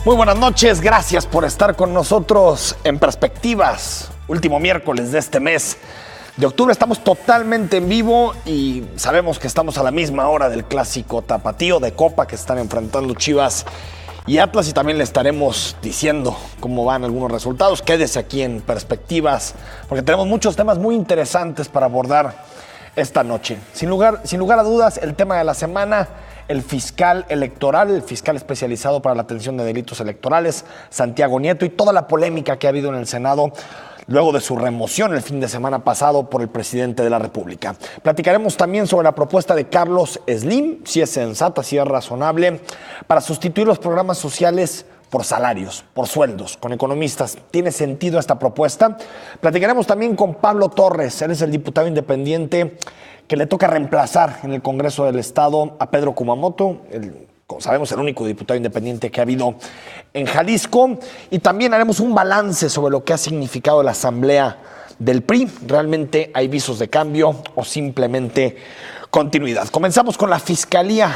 Muy buenas noches, gracias por estar con nosotros en Perspectivas. Último miércoles de este mes de octubre, estamos totalmente en vivo y sabemos que estamos a la misma hora del clásico tapatío de Copa que están enfrentando Chivas y Atlas, y también le estaremos diciendo cómo van algunos resultados. Quédese aquí en Perspectivas porque tenemos muchos temas muy interesantes para abordar esta noche. Sin lugar a dudas, el tema de la semana: el fiscal electoral, el fiscal especializado para la atención de delitos electorales, Santiago Nieto, y toda la polémica que ha habido en el Senado luego de su remoción el fin de semana pasado por el presidente de la República. Platicaremos también sobre la propuesta de Carlos Slim, si es sensata, si es razonable, para sustituir los programas sociales por salarios, por sueldos, con economistas. ¿Tiene sentido esta propuesta? Platicaremos también con Pablo Torres, él es el diputado independiente que le toca reemplazar en el Congreso del Estado a Pedro Kumamoto, como sabemos, el único diputado independiente que ha habido en Jalisco. Y también haremos un balance sobre lo que ha significado la asamblea del PRI. ¿Realmente hay visos de cambio o simplemente continuidad? Comenzamos con la Fiscalía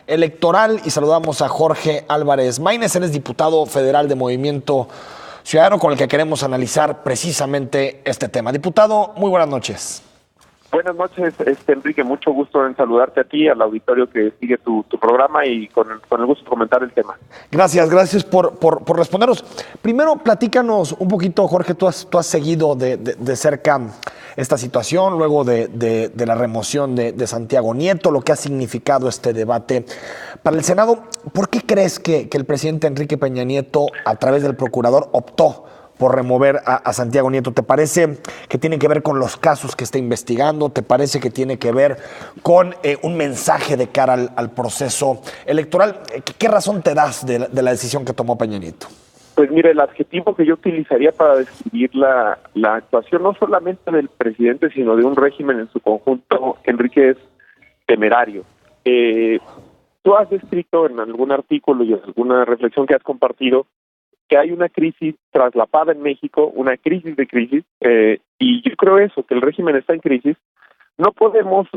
Electoral y saludamos a Jorge Álvarez Maínez. Él es diputado federal de Movimiento Ciudadano, con el que queremos analizar precisamente este tema. Diputado, muy buenas noches. Buenas noches, Enrique, mucho gusto en saludarte a ti, al auditorio que sigue tu programa, y con el gusto de comentar el tema. Gracias por respondernos. Primero, platícanos un poquito, Jorge, tú has seguido de cerca esta situación luego de la remoción de Santiago Nieto, lo que ha significado este debate para el Senado. ¿Por qué crees que el presidente Enrique Peña Nieto, a través del procurador, optó por remover a Santiago Nieto? ¿Te parece que tiene que ver con los casos que está investigando? ¿Te parece que tiene que ver con un mensaje de cara al proceso electoral? ¿Qué razón te das de la decisión que tomó Peña Nieto? Pues mire, el adjetivo que yo utilizaría para describir la actuación no solamente del presidente, sino de un régimen en su conjunto, Enrique, es temerario. Tú has descrito en algún artículo y en alguna reflexión que has compartido que hay una crisis traslapada en México, una crisis de crisis, y yo creo eso, que el régimen está en crisis. No podemos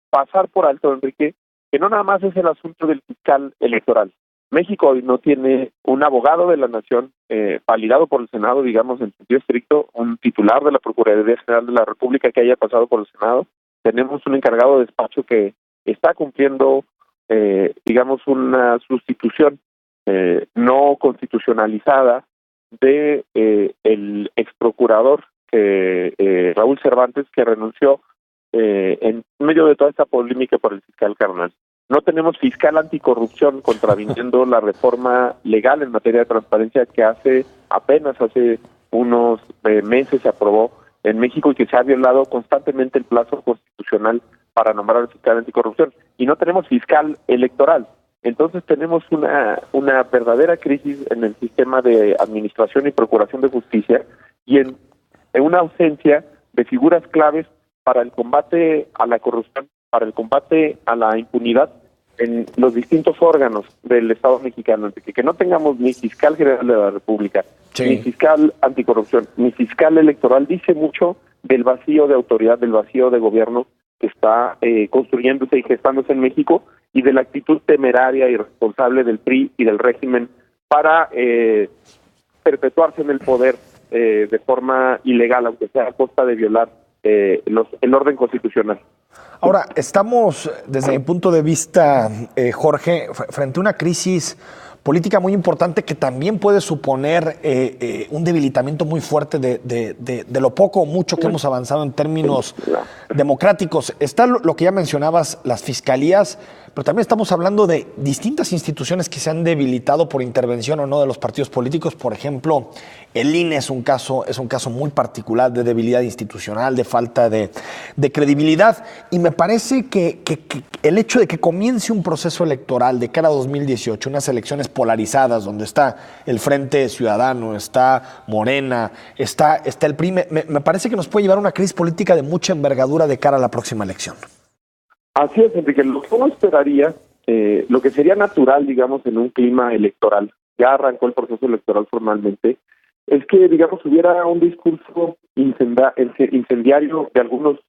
pasar por alto, Enrique, que no nada más es el asunto del fiscal electoral. México hoy no tiene un abogado de la nación validado por el Senado, digamos, en sentido estricto, un titular de la Procuraduría General de la República que haya pasado por el Senado. Tenemos un encargado de despacho que está cumpliendo, digamos, una sustitución no constitucionalizada de el exprocurador Raúl Cervantes, que renunció en medio de toda esta polémica por el fiscal carnal. No tenemos fiscal anticorrupción contraviniendo la reforma legal en materia de transparencia que hace unos meses se aprobó en México y que se ha violado constantemente el plazo constitucional para nombrar al fiscal anticorrupción. Y no tenemos fiscal electoral. Entonces tenemos una verdadera crisis en el sistema de administración y procuración de justicia, y en una ausencia de figuras claves para el combate a la corrupción, para el combate a la impunidad en los distintos órganos del Estado mexicano. Que no tengamos ni fiscal general de la República, sí, ni fiscal anticorrupción, ni fiscal electoral, dice mucho del vacío de autoridad, del vacío de gobierno que está construyéndose y gestándose en México, y de la actitud temeraria y irresponsable del PRI y del régimen para perpetuarse en el poder de forma ilegal, aunque sea a costa de violar el orden constitucional. Ahora, estamos, desde mi punto de vista, Jorge, frente a una crisis política muy importante que también puede suponer un debilitamiento muy fuerte de lo poco o mucho que hemos avanzado en términos democráticos. Está lo que ya mencionabas, las fiscalías, pero también estamos hablando de distintas instituciones que se han debilitado por intervención o no de los partidos políticos. Por ejemplo, el INE es un caso muy particular de debilidad institucional, de falta de credibilidad, y me parece que el hecho de que comience un proceso electoral de cara a 2018, unas elecciones polarizadas donde está el Frente Ciudadano, está Morena, está el PRI, me parece que nos puede llevar a una crisis política de mucha envergadura de cara a la próxima elección. Así es, Enrique. Lo que uno esperaría, lo que sería natural, digamos, en un clima electoral, ya arrancó el proceso electoral formalmente, es que, digamos, hubiera un discurso incendiario de algunos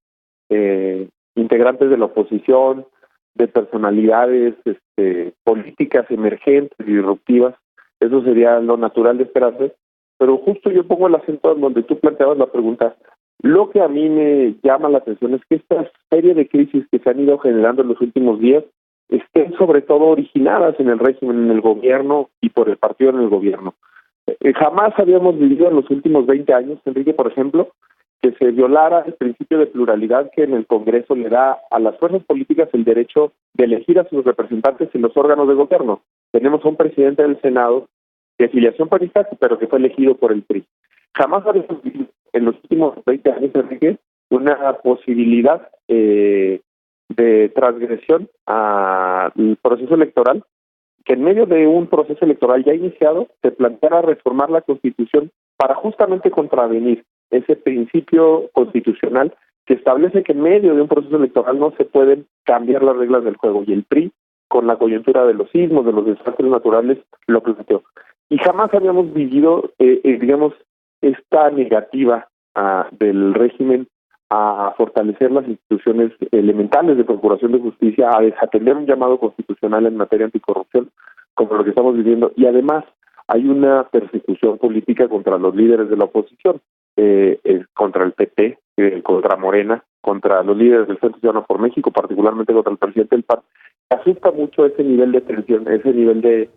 integrantes de la oposición, de personalidades políticas emergentes y disruptivas, Eso sería lo natural de esperarse. Pero justo yo pongo el acento en donde tú planteabas la pregunta. Lo que a mí me llama la atención es que esta serie de crisis que se han ido generando en los últimos días estén sobre todo originadas en el régimen, en el gobierno y por el partido en el gobierno. Jamás habíamos vivido en los últimos 20 años, Enrique, por ejemplo, que se violara el principio de pluralidad que en el Congreso le da a las fuerzas políticas el derecho de elegir a sus representantes en los órganos de gobierno. Tenemos a un presidente del Senado de afiliación panista, pero que fue elegido por el PRI. Jamás habíamos vivido en los últimos 20 años, Enrique, una posibilidad de transgresión al proceso electoral, que en medio de un proceso electoral ya iniciado se planteara reformar la Constitución para justamente contravenir ese principio constitucional que establece que en medio de un proceso electoral no se pueden cambiar las reglas del juego. Y el PRI, con la coyuntura de los sismos, de los desastres naturales, lo planteó. Y jamás habíamos vivido, digamos, esta negativa del régimen a fortalecer las instituciones elementales de procuración de justicia, a desatender un llamado constitucional en materia anticorrupción, como lo que estamos viviendo. Y además hay una persecución política contra los líderes de la oposición, contra el PP, contra Morena, contra los líderes del Centro Ciudadano por México, particularmente contra el presidente del PAN. Asusta mucho ese nivel de tensión, ese nivel de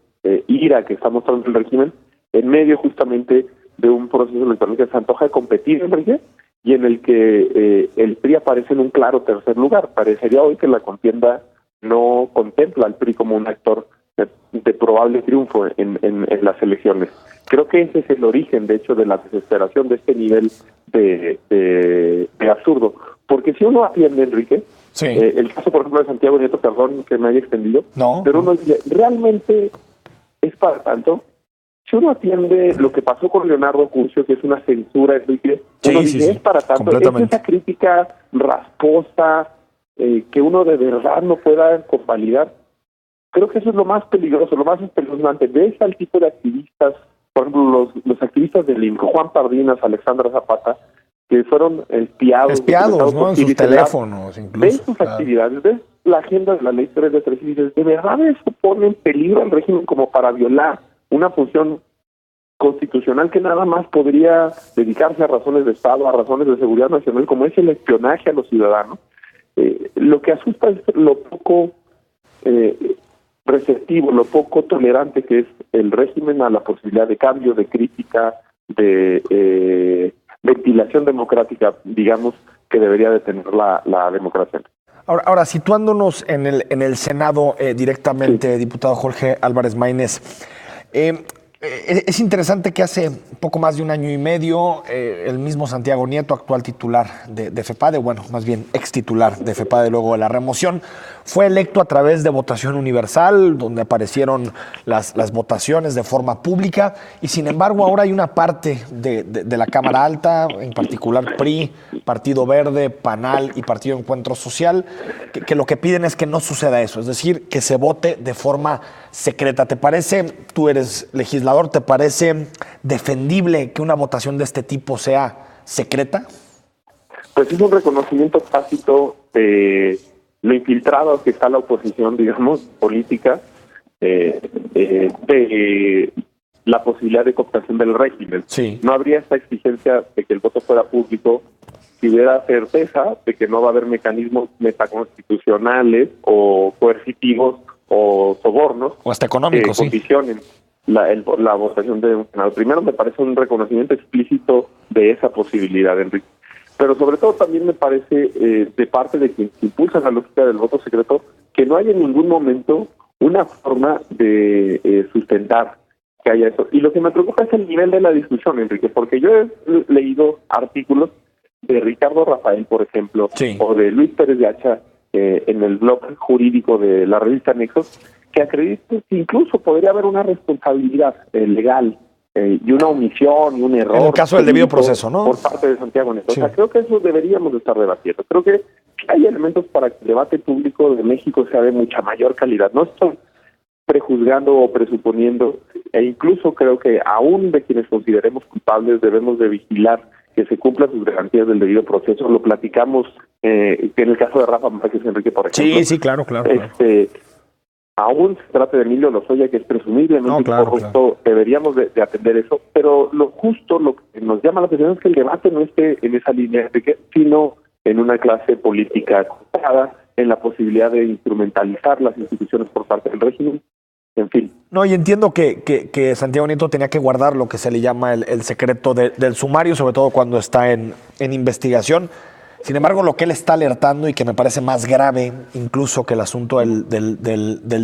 ira que está mostrando el régimen en medio justamente de un proceso electoral que se antoja de competir, Enrique, y en el que el PRI aparece en un claro tercer lugar. Parecería hoy que la contienda no contempla al PRI como un actor de probable triunfo en las elecciones. Creo que ese es el origen, de hecho, de la desesperación de este nivel de absurdo. Porque si uno atiende, Enrique, sí, el caso, por ejemplo, de Santiago Nieto, perdón que me haya extendido, pero uno dice, ¿realmente es para tanto? Si uno atiende lo que pasó con Leonardo Curcio, que es una censura, Enrique, uno dice, es para tanto, es esa crítica rasposa que uno de verdad no pueda convalidar. Creo que eso es lo más peligroso, lo más espeluznante. Ves al tipo de activistas, por ejemplo, los activistas del INCO, Juan Pardinas, Alexandra Zapata, que fueron espiados, ¿no? En sus teléfonos, incluso. Ves sus actividades, ves la agenda de la ley 3 de 3 y dices, ¿de verdad eso pone en peligro al régimen como para violar una función constitucional que nada más podría dedicarse a razones de Estado, a razones de seguridad nacional, como es el espionaje a los ciudadanos? Lo que asusta es lo poco receptivo, lo poco tolerante que es el régimen a la posibilidad de cambio, de crítica, de ventilación democrática, digamos, que debería de tener la democracia. Ahora, situándonos en el Senado directamente, sí, diputado Jorge Álvarez Maínez, es interesante que hace poco más de un año y medio el mismo Santiago Nieto, actual titular de FEPADE, bueno, más bien ex titular de FEPADE luego de la remoción, fue electo a través de votación universal, donde aparecieron las votaciones de forma pública, y sin embargo ahora hay una parte de la Cámara Alta, en particular PRI, Partido Verde, PANAL y Partido Encuentro Social, que lo que piden es que no suceda eso, es decir, que se vote de forma secreta. ¿Te parece, tú eres legislador, te parece defendible que una votación de este tipo sea secreta? Pues es un reconocimiento tácito de lo infiltrado que está la oposición, digamos, política, de la posibilidad de cooptación del régimen. Sí. No habría esta exigencia de que el voto fuera público si hubiera certeza de que no va a haber mecanismos metaconstitucionales o coercitivos o sobornos o hasta económicos, que condicionen la votación de un Senado. Primero, me parece un reconocimiento explícito de esa posibilidad, Enrique. Pero sobre todo también me parece, de parte de quienes impulsan la lógica del voto secreto, que no hay en ningún momento una forma de sustentar que haya eso. Y lo que me preocupa es el nivel de la discusión, Enrique, porque yo he leído artículos de Ricardo Rafael, por ejemplo, sí, o de Luis Pérez de Hacha en el blog jurídico de la revista Nexos, que acreditan que incluso podría haber una responsabilidad legal y una omisión y un error. En el caso del debido proceso, ¿no? Por parte de Santiago Nieto. Sí. O sea, creo que eso deberíamos de estar debatiendo. Creo que hay elementos para que el debate público de México sea de mucha mayor calidad. No estoy prejuzgando o presuponiendo, e incluso creo que aún de quienes consideremos culpables debemos de vigilar que se cumplan sus garantías del debido proceso. Lo platicamos en el caso de Rafa Márquez, Enrique, por ejemplo. Sí, claro. aún se trate de Emilio Lozoya, que es presumiblemente corrupto, deberíamos de atender eso, pero lo que nos llama la atención es que el debate no esté en esa línea, sino en una clase política cortada, en la posibilidad de instrumentalizar las instituciones por parte del régimen, en fin. No, y entiendo que Santiago Nieto tenía que guardar lo que se le llama el secreto del sumario, sobre todo cuando está en investigación. Sin embargo, lo que él está alertando, y que me parece más grave incluso que el asunto del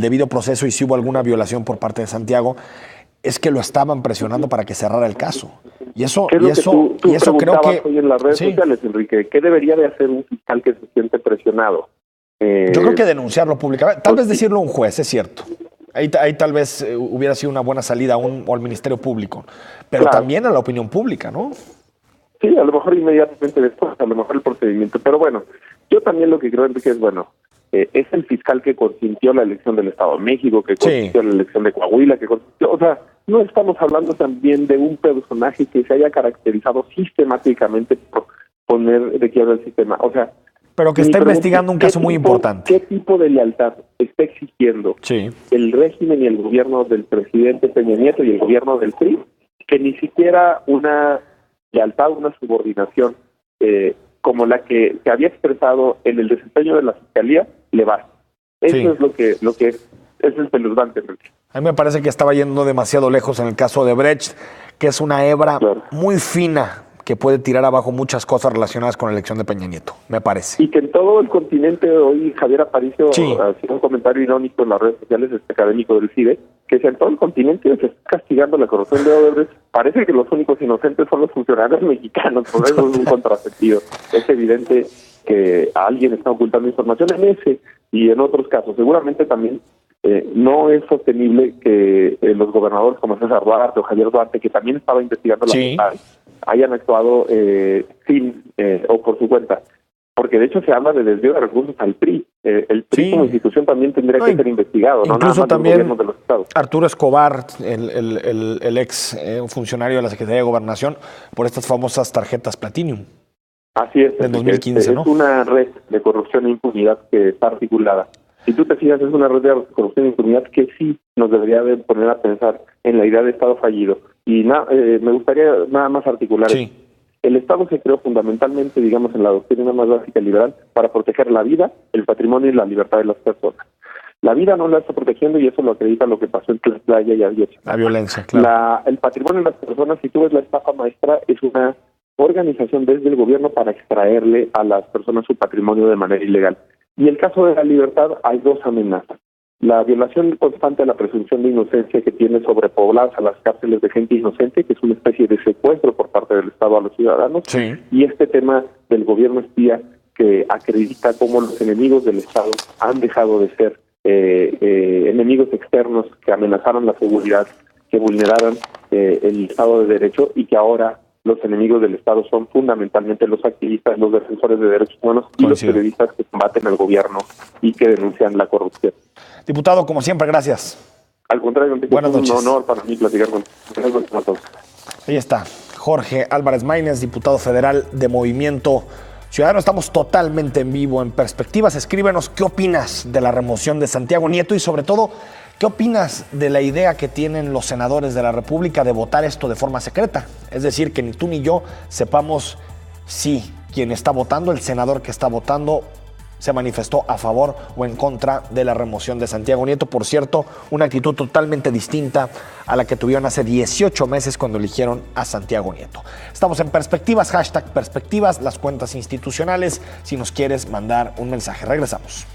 debido proceso, y si hubo alguna violación por parte de Santiago, es que lo estaban presionando para que cerrara el caso. Y eso creo que hoy en las redes sociales, Enrique, ¿qué debería de hacer un fiscal que se siente presionado? Yo creo que denunciarlo públicamente, tal vez decirlo a un juez, es cierto. Ahí tal vez hubiera sido una buena salida o al Ministerio Público, pero también a la opinión pública, ¿no? Sí, a lo mejor inmediatamente después, a lo mejor el procedimiento. Pero bueno, yo también lo que creo, Enrique, es es el fiscal que consintió la elección del Estado de México, que consintió la elección de Coahuila, o sea, no estamos hablando también de un personaje que se haya caracterizado sistemáticamente por poner de quiebra el sistema. O sea, pero que está investigando un caso muy importante. ¿Qué tipo de lealtad está exigiendo el régimen y el gobierno del presidente Peña Nieto y el gobierno del PRI? Que ni siquiera una lealtad, una subordinación como la que se había expresado en el desempeño de la Fiscalía, le basta. Eso es lo que es espeluznante. A mí me parece que estaba yendo demasiado lejos en el caso de Brecht, que es una hebra muy fina que puede tirar abajo muchas cosas relacionadas con la elección de Peña Nieto, me parece. Y que en todo el continente, hoy Javier Aparicio hacía un comentario irónico en las redes sociales, académico del CIDE, que si en todo el continente se está castigando la corrupción de Odebrecht, parece que los únicos inocentes son los funcionarios mexicanos, por eso es un contrasentido. Es evidente que alguien está ocultando información en ese y en otros casos. Seguramente también no es sostenible que los gobernadores como César Duarte o Javier Duarte, que también estaba investigando la verdad, hayan actuado sin o por su cuenta. Porque de hecho se habla de desvío de recursos al PRI. El PRI como institución también tendría que ser investigado, no nada más también del gobierno de los estados. Arturo Escobar, el ex funcionario de la Secretaría de Gobernación, por estas famosas tarjetas Platinum. Así es. En 2015, ¿no? Es una red de corrupción e impunidad que está articulada. Si tú te fijas, es una red de corrupción e impunidad que sí nos debería de poner a pensar en la idea de Estado fallido. Y me gustaría nada más articular. El Estado se creó fundamentalmente, digamos, en la doctrina más básica liberal, para proteger la vida, el patrimonio y la libertad de las personas. La vida no la está protegiendo y eso lo acredita lo que pasó en Tlaxcala y Ayotzinapa. La violencia, claro. El patrimonio de las personas, si tú ves la estafa maestra, es una organización desde el gobierno para extraerle a las personas su patrimonio de manera ilegal. Y en el caso de la libertad hay dos amenazas. La violación constante a la presunción de inocencia que tiene sobrepobladas a las cárceles de gente inocente, que es una especie de secuestro por parte del Estado a los ciudadanos, y este tema del gobierno espía que acredita cómo los enemigos del Estado han dejado de ser enemigos externos que amenazaron la seguridad, que vulneraran el Estado de Derecho y que ahora los enemigos del Estado son fundamentalmente los activistas, los defensores de derechos humanos y los periodistas que combaten al gobierno y que denuncian la corrupción. Diputado, como siempre, gracias. Al contrario, buenas noches. Es un honor para mí platicar con todos. Ahí está, Jorge Álvarez Maínez, diputado federal de Movimiento Ciudadano. Estamos totalmente en vivo en Perspectivas. Escríbenos qué opinas de la remoción de Santiago Nieto y sobre todo, ¿qué opinas de la idea que tienen los senadores de la República de votar esto de forma secreta? Es decir, que ni tú ni yo sepamos si quien está votando, el senador que está votando, se manifestó a favor o en contra de la remoción de Santiago Nieto. Por cierto, una actitud totalmente distinta a la que tuvieron hace 18 meses cuando eligieron a Santiago Nieto. Estamos en Perspectivas, #Perspectivas, las cuentas institucionales, si nos quieres mandar un mensaje. Regresamos.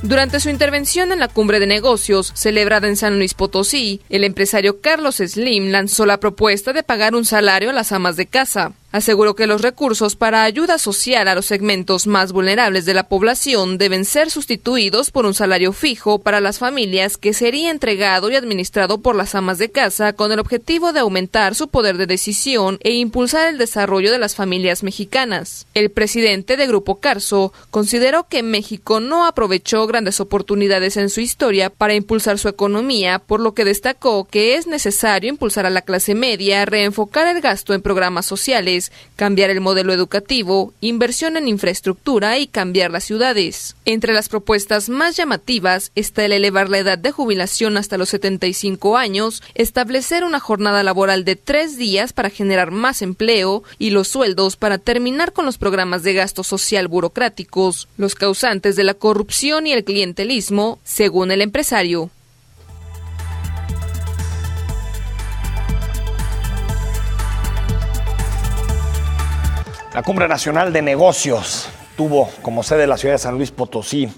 Durante su intervención en la Cumbre de Negocios, celebrada en San Luis Potosí, el empresario Carlos Slim lanzó la propuesta de pagar un salario a las amas de casa. Aseguró que los recursos para ayuda social a los segmentos más vulnerables de la población deben ser sustituidos por un salario fijo para las familias que sería entregado y administrado por las amas de casa con el objetivo de aumentar su poder de decisión e impulsar el desarrollo de las familias mexicanas. El presidente de Grupo Carso consideró que México no aprovechó grandes oportunidades en su historia para impulsar su economía, por lo que destacó que es necesario impulsar a la clase media, reenfocar el gasto en programas sociales sociales, cambiar el modelo educativo, inversión en infraestructura y cambiar las ciudades. Entre las propuestas más llamativas está el elevar la edad de jubilación hasta los 75 años, establecer una jornada laboral de 3 días para generar más empleo y los sueldos para terminar con los programas de gasto social burocráticos, los causantes de la corrupción y el clientelismo, según el empresario. La Cumbre Nacional de Negocios tuvo como sede la ciudad de San Luis Potosí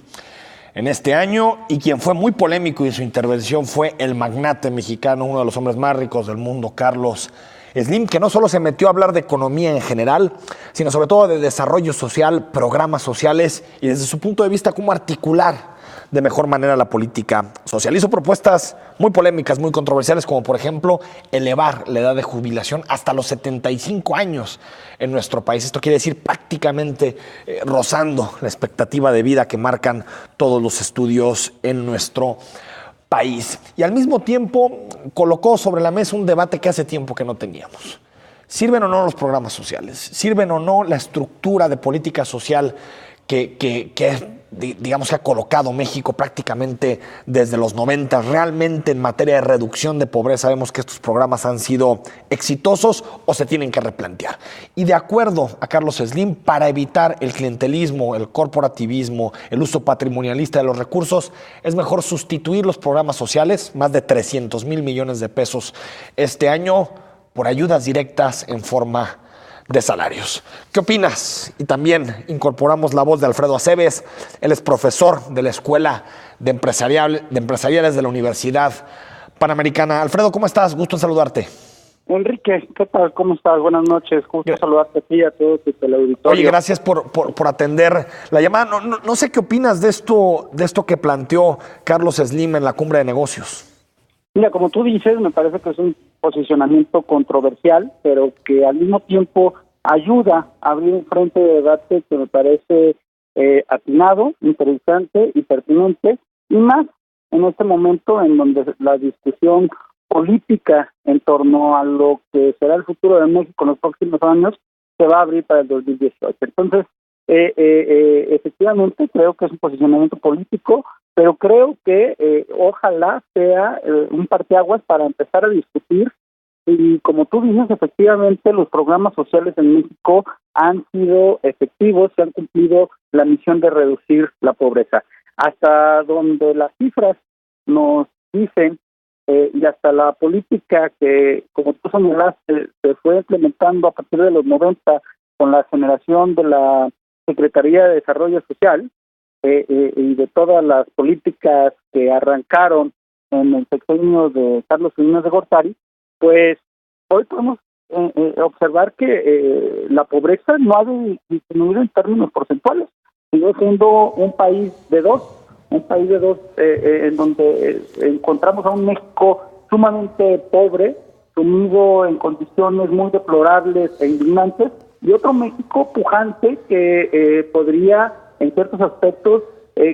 en este año, y quien fue muy polémico en su intervención fue el magnate mexicano, uno de los hombres más ricos del mundo, Carlos Slim, que no solo se metió a hablar de economía en general, sino sobre todo de desarrollo social, programas sociales y desde su punto de vista cómo articular de mejor manera la política social. Hizo propuestas muy polémicas, muy controversiales, como por ejemplo elevar la edad de jubilación hasta los 75 años en nuestro país. Esto quiere decir prácticamente rozando la expectativa de vida que marcan todos los estudios en nuestro país. Y al mismo tiempo colocó sobre la mesa un debate que hace tiempo que no teníamos. ¿Sirven o no los programas sociales? ¿Sirven o no la estructura de política social que digamos que ha colocado México prácticamente desde los 90, realmente en materia de reducción de pobreza? Vemos que estos programas han sido exitosos o se tienen que replantear. Y de acuerdo a Carlos Slim, para evitar el clientelismo, el corporativismo, el uso patrimonialista de los recursos, es mejor sustituir los programas sociales, más de 300,000 millones de pesos este año, por ayudas directas en forma de salarios. ¿Qué opinas? Y también incorporamos la voz de Alfredo Aceves. Él es profesor de la Escuela de Empresariales de la Universidad Panamericana. Alfredo, ¿cómo estás? Gusto en saludarte. Enrique, ¿qué tal? ¿Cómo estás? Buenas noches. Gusto saludarte a ti y a todo tu teleauditorio. Oye, gracias por atender la llamada. No sé qué opinas de esto que planteó Carlos Slim en la Cumbre de Negocios. Mira, como tú dices, me parece que es un posicionamiento controversial, pero que al mismo tiempo ayuda a abrir un frente de debate que me parece atinado, interesante y pertinente, y más en este momento en donde la discusión política en torno a lo que será el futuro de México en los próximos años se va a abrir para el 2018. Entonces, efectivamente creo que es un posicionamiento político, pero creo que ojalá sea un parteaguas para empezar a discutir. Y como tú dices, efectivamente los programas sociales en México han sido efectivos, se han cumplido la misión de reducir la pobreza. Hasta donde las cifras nos dicen, y hasta la política que, como tú señalaste, se fue implementando a partir de los 90 con la generación de la Secretaría de Desarrollo Social, y de todas las políticas que arrancaron en el sexenio de Carlos Salinas de Gortari, pues hoy podemos observar que la pobreza no ha disminuido en términos porcentuales. Sigue siendo un país de dos, en donde encontramos a un México sumamente pobre, sumido en condiciones muy deplorables e indignantes, y otro México pujante que podría en ciertos aspectos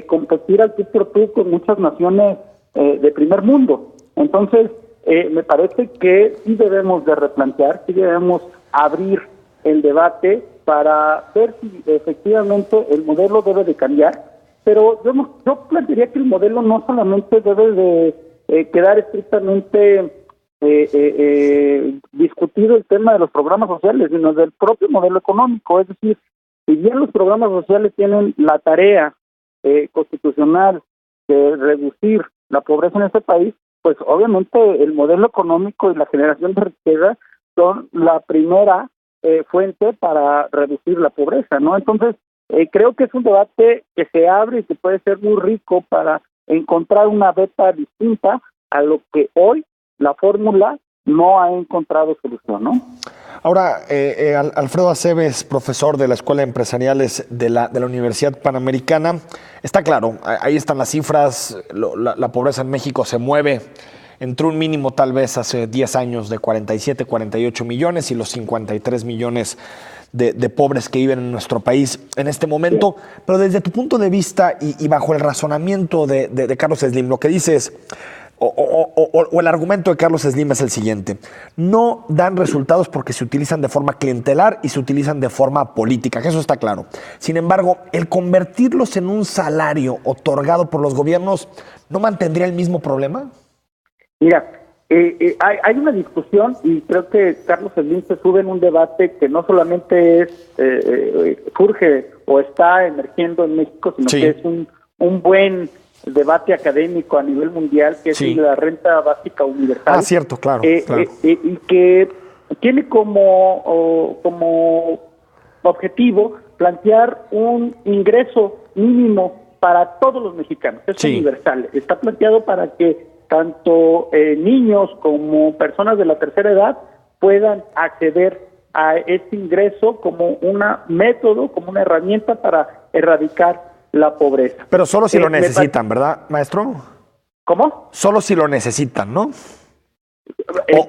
competir al tú por tú con muchas naciones de primer mundo. Entonces, me parece que sí debemos de replantear, sí debemos abrir el debate para ver si efectivamente el modelo debe de cambiar, pero yo plantearía que el modelo no solamente debe de quedar estrictamente discutido el tema de los programas sociales, sino del propio modelo económico. Es decir, si bien los programas sociales tienen la tarea constitucional de reducir la pobreza en este país, pues obviamente el modelo económico y la generación de riqueza son la primera fuente para reducir la pobreza, ¿no? Entonces, creo que es un debate que se abre y que puede ser muy rico para encontrar una beta distinta a lo que hoy la fórmula no ha encontrado solución, ¿no? Ahora, Alfredo Aceves, profesor de la Escuela de Empresariales de la Universidad Panamericana, está claro, ahí están las cifras, la pobreza en México se mueve entre un mínimo tal vez hace 10 años de 47, 48 millones y los 53 millones de pobres que viven en nuestro país en este momento. Pero desde tu punto de vista y bajo el razonamiento de Carlos Slim, lo que dices, O el argumento de Carlos Slim es el siguiente: no dan resultados porque se utilizan de forma clientelar y se utilizan de forma política, que eso está claro. Sin embargo, el convertirlos en un salario otorgado por los gobiernos, ¿no mantendría el mismo problema? Mira, hay una discusión y creo que Carlos Slim se sube en un debate que no solamente surge o está emergiendo en México, sino que es un buen debate académico a nivel mundial, que es la renta básica universal. Ah, cierto, claro. Y que tiene como objetivo plantear un ingreso mínimo para todos los mexicanos. Es universal. Está planteado para que tanto niños como personas de la tercera edad puedan acceder a este ingreso como un método, como una herramienta para erradicar la pobreza. Pero solo si lo necesitan, ¿verdad, maestro? ¿Cómo? Solo si lo necesitan, ¿no?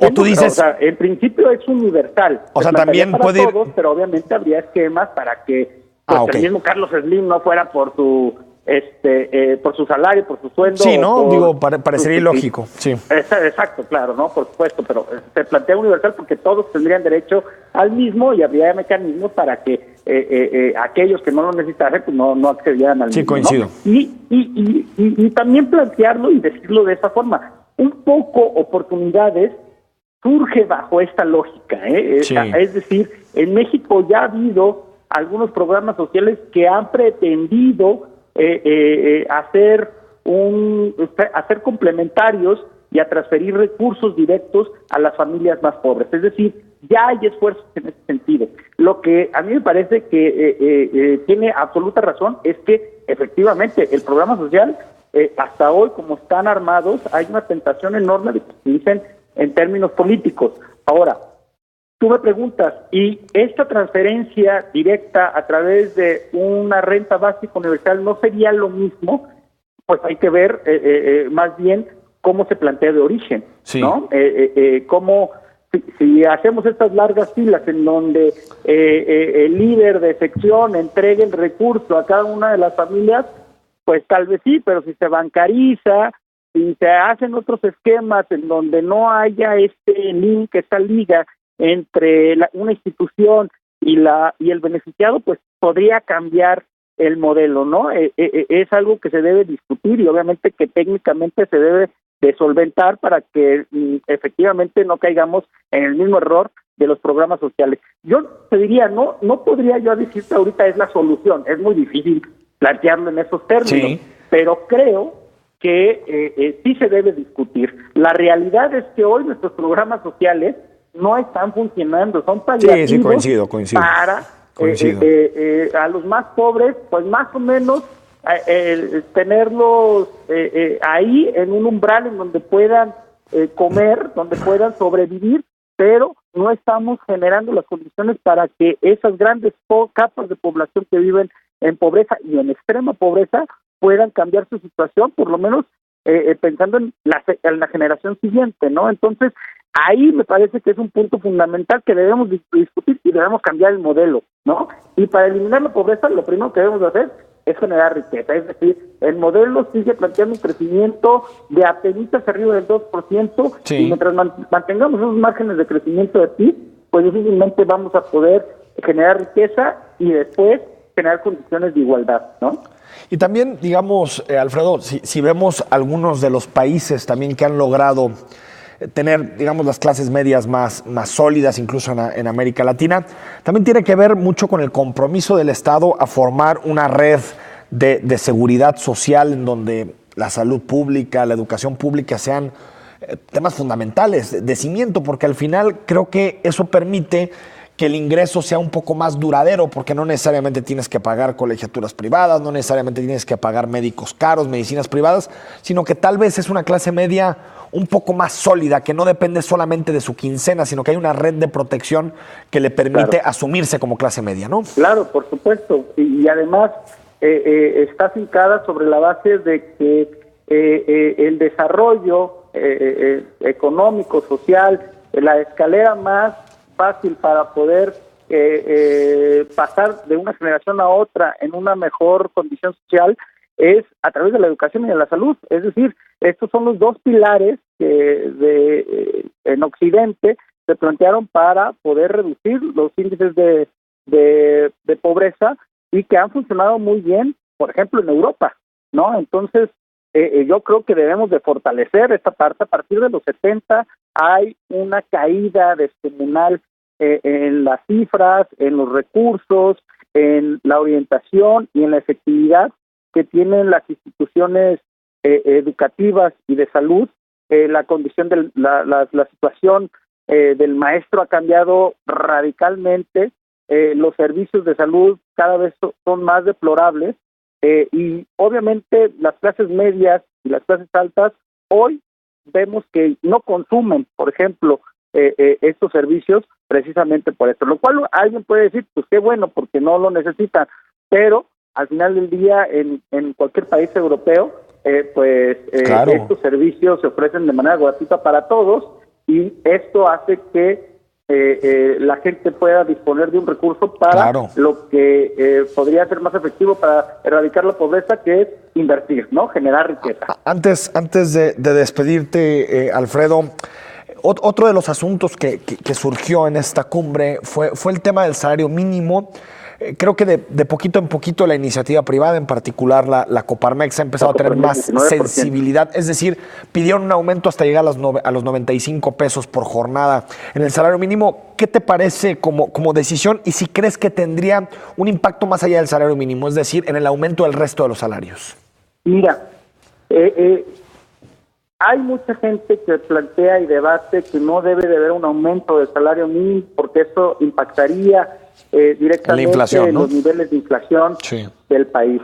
O tú dices... O sea, en principio es universal. O sea, también para puede todos, pero obviamente habría esquemas para que el mismo Carlos Slim no fuera por su salario, por su sueldo. Sí, ¿no? Digo, parecería ilógico. Sí. Exacto, claro, ¿no? Por supuesto, pero se plantea universal porque todos tendrían derecho al mismo y habría mecanismos para que aquellos que no lo necesitaran pues no accedieran al mismo. Sí, coincido. ¿No? Y también plantearlo y decirlo de esa forma. Un poco oportunidades surge bajo esta lógica, Es decir, en México ya ha habido algunos programas sociales que han pretendido hacer complementarios y a transferir recursos directos a las familias más pobres. Es decir, ya hay esfuerzos en ese sentido. Lo que a mí me parece que tiene absoluta razón es que efectivamente el programa social, hasta hoy, como están armados, hay una tentación enorme de que se utilicen en términos políticos. Ahora, tú me preguntas, ¿y esta transferencia directa a través de una renta básica universal no sería lo mismo? Pues hay que ver más bien cómo se plantea de origen, ¿no? Cómo, si hacemos estas largas filas en donde el líder de sección entregue el recurso a cada una de las familias, pues tal vez sí, pero si se bancariza, si se hacen otros esquemas en donde no haya este link, esta liga entre una institución y el beneficiado, pues podría cambiar el modelo, ¿no? Es algo que se debe discutir y obviamente que técnicamente se debe de solventar para que efectivamente no caigamos en el mismo error de los programas sociales. Yo te diría, no podría yo decirte ahorita es la solución, es muy difícil plantearlo en esos términos, pero creo que sí se debe discutir. La realidad es que hoy nuestros programas sociales no están funcionando, son paliativos para a los más pobres, pues más o menos tenerlos ahí en un umbral en donde puedan comer, donde puedan sobrevivir, pero no estamos generando las condiciones para que esas grandes capas de población que viven en pobreza y en extrema pobreza puedan cambiar su situación, por lo menos pensando en la generación siguiente, ¿no? Entonces, ahí me parece que es un punto fundamental que debemos discutir y debemos cambiar el modelo, ¿no? Y para eliminar la pobreza, lo primero que debemos hacer es generar riqueza. Es decir, el modelo sigue planteando un crecimiento de apenas arriba del 2%, y mientras mantengamos esos márgenes de crecimiento de PIB, pues difícilmente vamos a poder generar riqueza y después generar condiciones de igualdad, ¿no? Y también, digamos, Alfredo, si vemos algunos de los países también que han logrado tener, digamos, las clases medias más sólidas, incluso en América Latina, también tiene que ver mucho con el compromiso del Estado a formar una red de seguridad social en donde la salud pública, la educación pública sean temas fundamentales, de cimiento, porque al final creo que eso permite que el ingreso sea un poco más duradero, porque no necesariamente tienes que pagar colegiaturas privadas, no necesariamente tienes que pagar médicos caros, medicinas privadas, sino que tal vez es una clase media un poco más sólida, que no depende solamente de su quincena, sino que hay una red de protección que le permite asumirse como clase media, ¿no? Claro, por supuesto. Y además está fincada sobre la base de que el desarrollo económico, social, la escalera más fácil para poder pasar de una generación a otra en una mejor condición social es a través de la educación y de la salud. Es decir, estos son los dos pilares que en Occidente se plantearon para poder reducir los índices de pobreza y que han funcionado muy bien, por ejemplo, en Europa, ¿no? Entonces, yo creo que debemos de fortalecer esta parte. A partir de los 70 hay una caída descomunal en las cifras, en los recursos, en la orientación y en la efectividad que tienen las instituciones educativas y de salud. La condición de la situación del maestro ha cambiado radicalmente. Los servicios de salud cada vez son más deplorables y obviamente las clases medias y las clases altas hoy vemos que no consumen, por ejemplo, estos servicios precisamente por esto, lo cual alguien puede decir, pues qué bueno, porque no lo necesitan, pero al final del día en cualquier país europeo, claro, estos servicios se ofrecen de manera gratuita para todos y esto hace que la gente pueda disponer de un recurso para claro, lo que podría ser más efectivo para erradicar la pobreza, que es invertir, ¿no? Generar riqueza. Antes de despedirte, Alfredo, otro de los asuntos que surgió en esta cumbre fue el tema del salario mínimo. Creo que de poquito en poquito la iniciativa privada, en particular la Coparmex, ha empezado a tener más 19%. Sensibilidad. Es decir, pidieron un aumento hasta llegar a los 95 pesos por jornada en el salario mínimo. ¿Qué te parece como decisión y si crees que tendría un impacto más allá del salario mínimo, es decir, en el aumento del resto de los salarios? Mira, hay mucha gente que plantea y debate que no debe de haber un aumento del salario mínimo porque eso impactaría directamente inflación, ¿no? Los niveles de inflación sí, del país.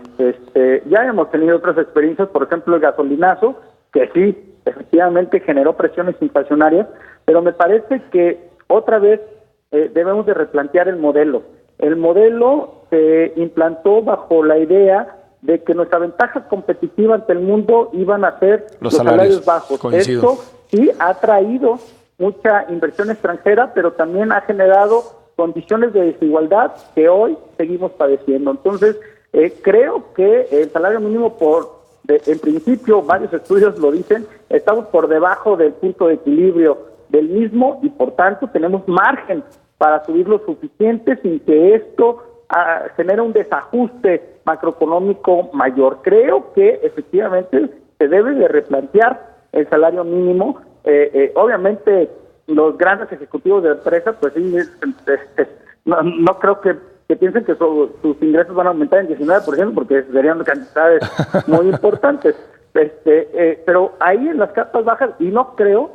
Ya hemos tenido otras experiencias, por ejemplo el gasolinazo, que sí, efectivamente generó presiones inflacionarias, pero me parece que otra vez debemos de replantear el modelo. El modelo se implantó bajo la idea de que nuestra ventaja competitiva ante el mundo iban a ser los salarios bajos. Coincido. Esto sí ha traído mucha inversión extranjera, pero también ha generado condiciones de desigualdad que hoy seguimos padeciendo. Entonces, creo que el salario mínimo, en principio, varios estudios lo dicen, estamos por debajo del punto de equilibrio del mismo y, por tanto, tenemos margen para subir lo suficiente sin que esto genere un desajuste macroeconómico mayor. Creo que, efectivamente, se debe de replantear el salario mínimo. Obviamente, los grandes ejecutivos de la empresa, pues sí, no creo que piensen que sus ingresos van a aumentar en 19%, porque serían cantidades muy importantes. Pero ahí en las capas bajas, y no creo,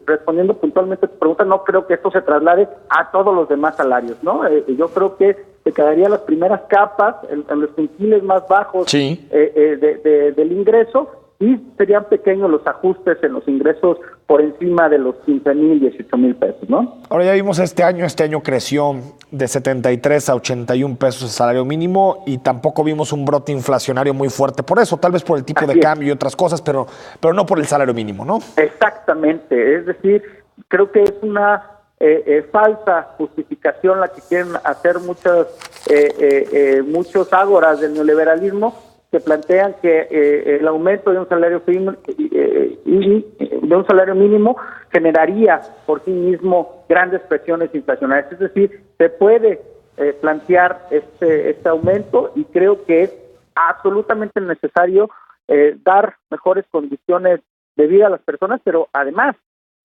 respondiendo puntualmente a tu pregunta, no creo que esto se traslade a todos los demás salarios, ¿no? Yo creo que se quedaría las primeras capas, en los quintiles más bajos sí, del ingreso, y serían pequeños los ajustes en los ingresos por encima de los 15,000, 18,000 pesos, ¿no? Ahora ya vimos este año creció de 73 a 81 pesos el salario mínimo y tampoco vimos un brote inflacionario muy fuerte por eso, tal vez por el tipo de cambio y otras cosas, pero no por el salario mínimo, ¿no? Exactamente, es decir, creo que es una falsa justificación la que quieren hacer muchos ágoras del neoliberalismo, que plantean que el aumento de un salario mínimo generaría por sí mismo grandes presiones inflacionarias. Es decir, se puede plantear este aumento y creo que es absolutamente necesario dar mejores condiciones de vida a las personas, pero además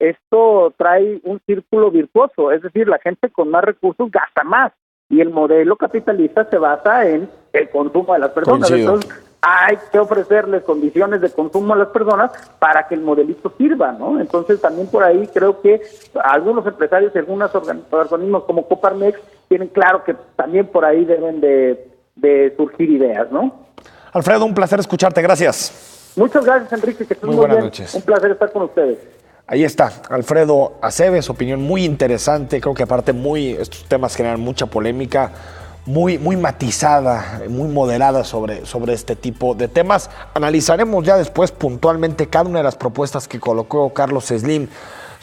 esto trae un círculo virtuoso, es decir, la gente con más recursos gasta más. Y el modelo capitalista se basa en el consumo de las personas. Coincido. Entonces, hay que ofrecerles condiciones de consumo a las personas para que el modelito sirva, ¿no? Entonces, también por ahí creo que algunos empresarios y algunos organismos como Coparmex tienen claro que también por ahí deben de surgir ideas, ¿no? Alfredo, un placer escucharte. Gracias. Muchas gracias, Enrique. Que estés muy buenas bien. Noches. Un placer estar con ustedes. Ahí está, Alfredo Aceves, opinión muy interesante, creo que aparte estos temas generan mucha polémica, muy matizada, muy moderada sobre este tipo de temas. Analizaremos ya después puntualmente cada una de las propuestas que colocó Carlos Slim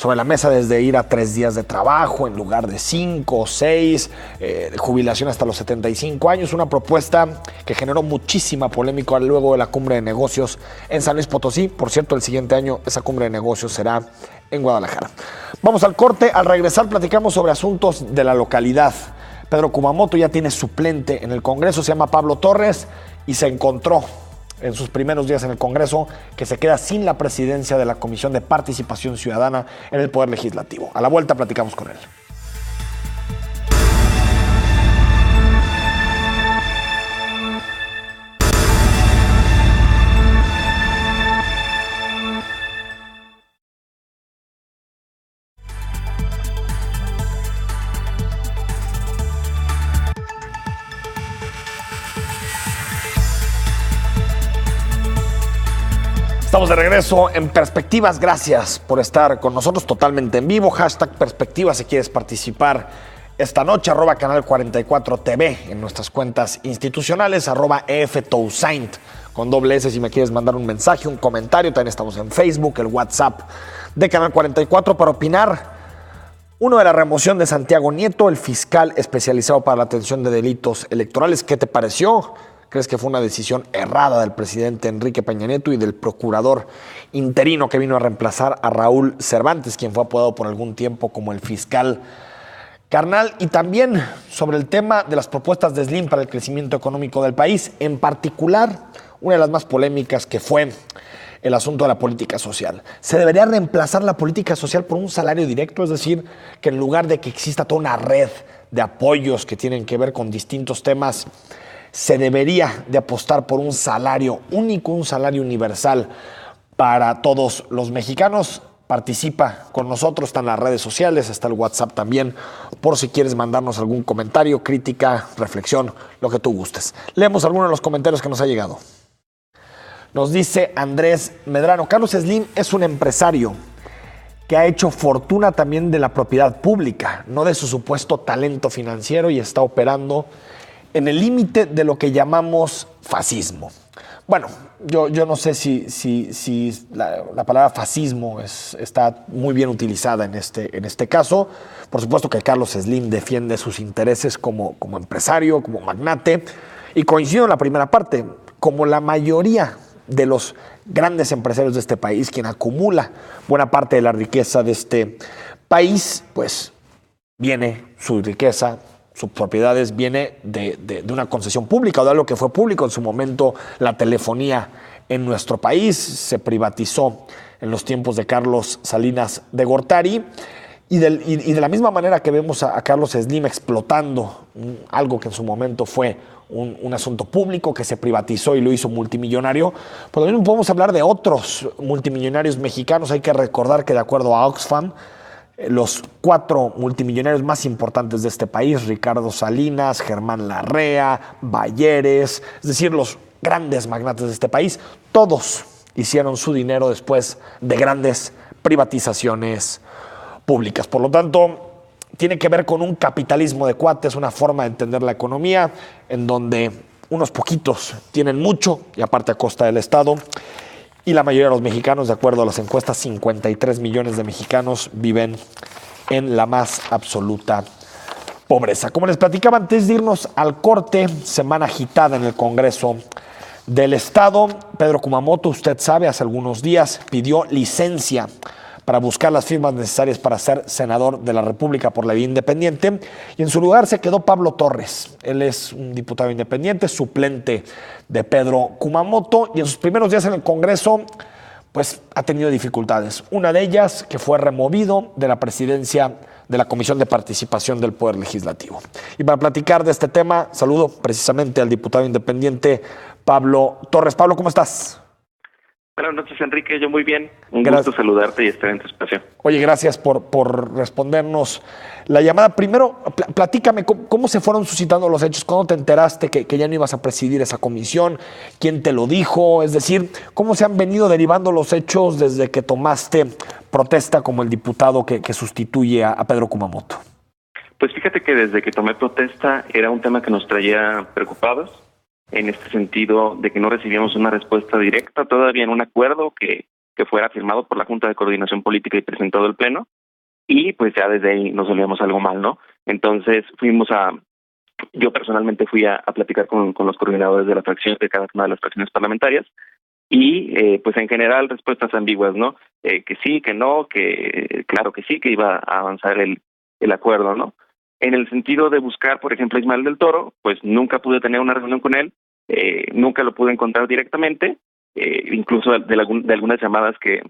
sobre la mesa desde ir a 3 días de trabajo en lugar de 5 o 6, de jubilación hasta los 75 años, una propuesta que generó muchísima polémica luego de la cumbre de negocios en San Luis Potosí. Por cierto, el siguiente año esa cumbre de negocios será en Guadalajara. Vamos al corte, al regresar platicamos sobre asuntos de la localidad. Pedro Kumamoto ya tiene suplente en el Congreso, se llama Pablo Torres y se encontró en sus primeros días en el Congreso que se queda sin la presidencia de la Comisión de Participación Ciudadana en el Poder Legislativo. A la vuelta platicamos con él. Estamos de regreso en Perspectivas. Gracias por estar con nosotros totalmente en vivo. #Perspectivas si quieres participar esta noche. @Canal 44 TV en nuestras cuentas institucionales. @EFTousaint con doble S si me quieres mandar un mensaje, un comentario. También estamos en Facebook, el WhatsApp de Canal 44 para opinar. Uno de la remoción de Santiago Nieto, el fiscal especializado para la atención de delitos electorales. ¿Qué te pareció? ¿Crees que fue una decisión errada del presidente Enrique Peña Nieto y del procurador interino que vino a reemplazar a Raúl Cervantes, quien fue apodado por algún tiempo como el fiscal carnal? Y también sobre el tema de las propuestas de Slim para el crecimiento económico del país, en particular una de las más polémicas que fue el asunto de la política social. ¿Se debería reemplazar la política social por un salario directo? Es decir, que en lugar de que exista toda una red de apoyos que tienen que ver con distintos temas, se debería de apostar por un salario único, un salario universal para todos los mexicanos. Participa con nosotros, está en las redes sociales, está el WhatsApp también, por si quieres mandarnos algún comentario, crítica, reflexión, lo que tú gustes. Leemos algunos de los comentarios que nos ha llegado. Nos dice Andrés Medrano: Carlos Slim es un empresario que ha hecho fortuna también de la propiedad pública, no de su supuesto talento financiero, y está operando en el límite de lo que llamamos fascismo. Bueno, yo no sé si la palabra fascismo está muy bien utilizada en este caso. Por supuesto que Carlos Slim defiende sus intereses como empresario, como magnate, y coincido en la primera parte. Como la mayoría de los grandes empresarios de este país, quien acumula buena parte de la riqueza de este país, pues viene su riqueza, sus propiedades, viene de una concesión pública o de algo que fue público. En su momento, la telefonía en nuestro país se privatizó en los tiempos de Carlos Salinas de Gortari, y de la misma manera que vemos a Carlos Slim explotando algo que en su momento fue un asunto público que se privatizó y lo hizo multimillonario, pues también podemos hablar de otros multimillonarios mexicanos. Hay que recordar que, de acuerdo a Oxfam, los 4 multimillonarios más importantes de este país, Ricardo Salinas, Germán Larrea, Balleres, es decir, los grandes magnates de este país, todos hicieron su dinero después de grandes privatizaciones públicas. Por lo tanto, tiene que ver con un capitalismo de cuates, una forma de entender la economía en donde unos poquitos tienen mucho, y aparte a costa del Estado, y la mayoría de los mexicanos, de acuerdo a las encuestas, 53 millones de mexicanos viven en la más absoluta pobreza. Como les platicaba antes de irnos al corte, semana agitada en el Congreso del Estado. Pedro Kumamoto, usted sabe, hace algunos días pidió licencia para buscar las firmas necesarias para ser senador de la República por la vía independiente, y en su lugar se quedó Pablo Torres. Él es un diputado independiente, suplente de Pedro Kumamoto, y en sus primeros días en el Congreso pues ha tenido dificultades. Una de ellas, que fue removido de la presidencia de la Comisión de Participación del Poder Legislativo. Y para platicar de este tema, saludo precisamente al diputado independiente Pablo Torres. Pablo, ¿cómo estás? Buenas noches, Enrique. Yo muy bien. Un gusto saludarte y estar en tu espacio. Oye, gracias por respondernos la llamada. Primero, platícame, ¿cómo se fueron suscitando los hechos? ¿Cuándo te enteraste que ya no ibas a presidir esa comisión? ¿Quién te lo dijo? Es decir, ¿cómo se han venido derivando los hechos desde que tomaste protesta como el diputado que sustituye a Pedro Kumamoto? Pues fíjate que desde que tomé protesta era un tema que nos traía preocupados, en este sentido de que no recibíamos una respuesta directa todavía en un acuerdo que fuera firmado por la Junta de Coordinación Política y presentado al Pleno. y pues ya desde ahí nos olíamos algo mal, ¿no? Entonces yo personalmente fui a platicar con los coordinadores de la fracción, de cada una de las fracciones parlamentarias, y pues en general respuestas ambiguas, ¿no? Que sí, que no, que claro que sí, que iba a avanzar el acuerdo, ¿no? En el sentido de buscar, por ejemplo, a Ismael del Toro, pues nunca pude tener una reunión con él, nunca lo pude encontrar directamente, incluso de algunas llamadas que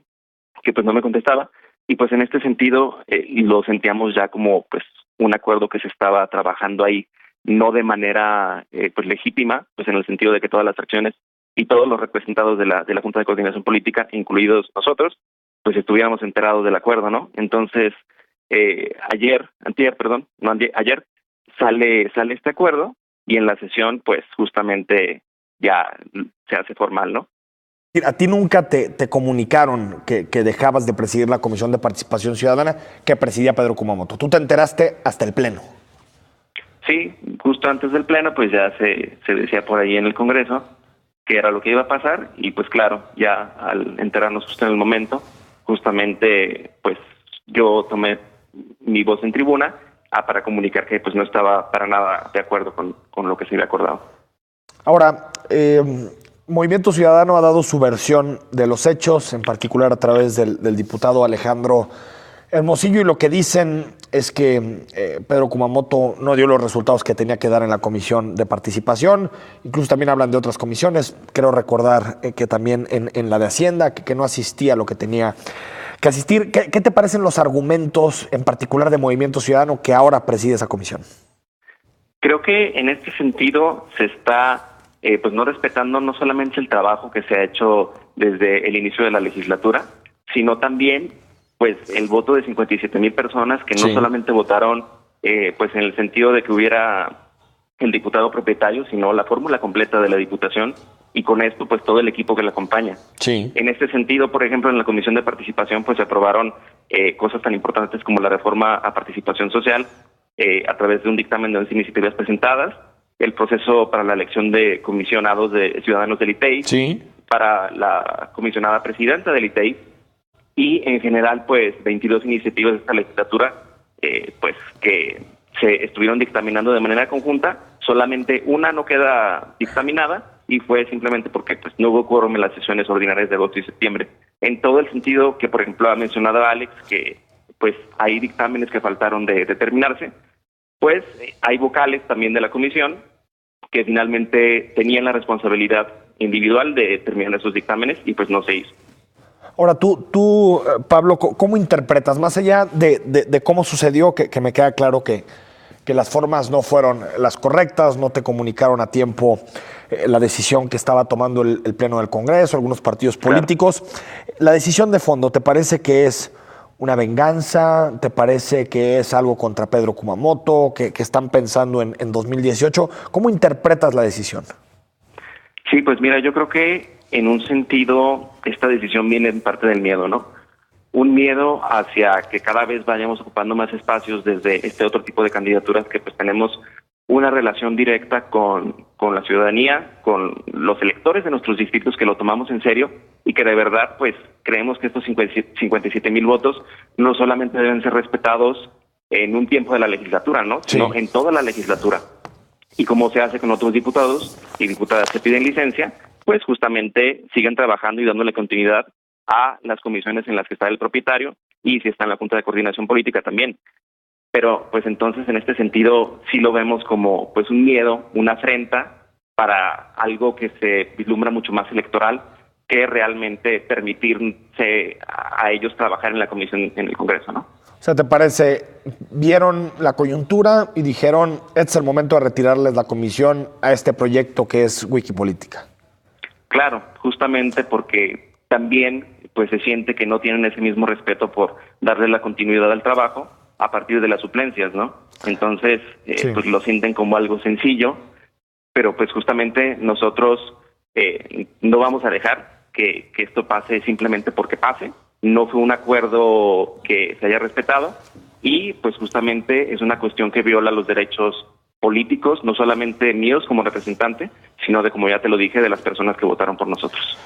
pues no me contestaba, y pues en este sentido lo sentíamos ya como pues un acuerdo que se estaba trabajando ahí, no de manera pues legítima, pues en el sentido de que todas las fracciones y todos los representados de la Junta de Coordinación Política, incluidos nosotros, pues estuviéramos enterados del acuerdo, ¿no? Entonces, ayer sale este acuerdo, y en la sesión, pues justamente ya se hace formal, ¿no? A ti nunca te comunicaron que dejabas de presidir la Comisión de Participación Ciudadana que presidía Pedro Kumamoto. Tú te enteraste hasta el Pleno. Sí, justo antes del Pleno, pues ya se decía por ahí en el Congreso que era lo que iba a pasar, y pues claro, ya al enterarnos justo en el momento, justamente pues yo tomé mi voz en tribuna para comunicar que pues no estaba para nada de acuerdo con lo que se había acordado. Ahora, Movimiento Ciudadano ha dado su versión de los hechos, en particular a través del diputado Alejandro Hermosillo, y lo que dicen es que Pedro Kumamoto no dio los resultados que tenía que dar en la Comisión de Participación. Incluso también hablan de otras comisiones. Creo recordar que también en la de Hacienda, que no asistía a lo que tenía que asistir. ¿Qué te parecen los argumentos, en particular de Movimiento Ciudadano, que ahora preside esa comisión? Creo que en este sentido se está pues no respetando no solamente el trabajo que se ha hecho desde el inicio de la legislatura, sino también pues el voto de 57,000 personas que no solamente votaron pues en el sentido de que hubiera el diputado propietario, sino la fórmula completa de la diputación, y con esto pues todo el equipo que la acompaña. Sí. En este sentido, por ejemplo, en la Comisión de Participación pues se aprobaron cosas tan importantes como la reforma a participación social a través de un dictamen de 11 iniciativas presentadas, el proceso para la elección de comisionados de ciudadanos del ITEI, para la comisionada presidenta del ITEI, y en general pues 22 iniciativas de esta legislatura pues que se estuvieron dictaminando de manera conjunta. Solamente una no queda dictaminada, y fue simplemente porque pues no hubo quórum en las sesiones ordinarias de agosto y septiembre. En todo el sentido que, por ejemplo, ha mencionado Alex, que pues hay dictámenes que faltaron de determinarse, pues hay vocales también de la comisión que finalmente tenían la responsabilidad individual de determinar esos dictámenes, y pues no se hizo. Ahora, tú Pablo, ¿cómo interpretas, más allá de cómo sucedió, que me queda claro que las formas no fueron las correctas, no te comunicaron a tiempo la decisión que estaba tomando el Pleno del Congreso, algunos partidos políticos? Claro. La decisión de fondo, ¿te parece que es una venganza? ¿Te parece que es algo contra Pedro Kumamoto, que están pensando en 2018? ¿Cómo interpretas la decisión? Sí, pues mira, yo creo que en un sentido esta decisión viene en parte del miedo, ¿no? Un miedo hacia que cada vez vayamos ocupando más espacios desde este otro tipo de candidaturas, que pues tenemos una relación directa con la ciudadanía, con los electores de nuestros distritos, que lo tomamos en serio y que de verdad pues creemos que estos 57,000 votos no solamente deben ser respetados en un tiempo de la legislatura, ¿no? Sino en toda la legislatura. Y como se hace con otros diputados y diputadas que piden licencia, pues justamente siguen trabajando y dándole continuidad a las comisiones en las que está el propietario, y si está en la Junta de Coordinación Política también. Pero pues entonces en este sentido sí lo vemos como pues un miedo, una afrenta para algo que se vislumbra mucho más electoral que realmente permitirse a ellos trabajar en la comisión en el Congreso, ¿no? O sea, ¿te parece, vieron la coyuntura y dijeron, este es el momento de retirarles la comisión a este proyecto que es Wikipolítica? Claro, justamente porque también pues se siente que no tienen ese mismo respeto por darle la continuidad al trabajo a partir de las suplencias, ¿no? Entonces, pues lo sienten como algo sencillo, pero pues justamente nosotros no vamos a dejar que esto pase simplemente porque pase. No fue un acuerdo que se haya respetado, y pues justamente es una cuestión que viola los derechos políticos, no solamente míos como representante, sino de, como ya te lo dije, de las personas que votaron por nosotros.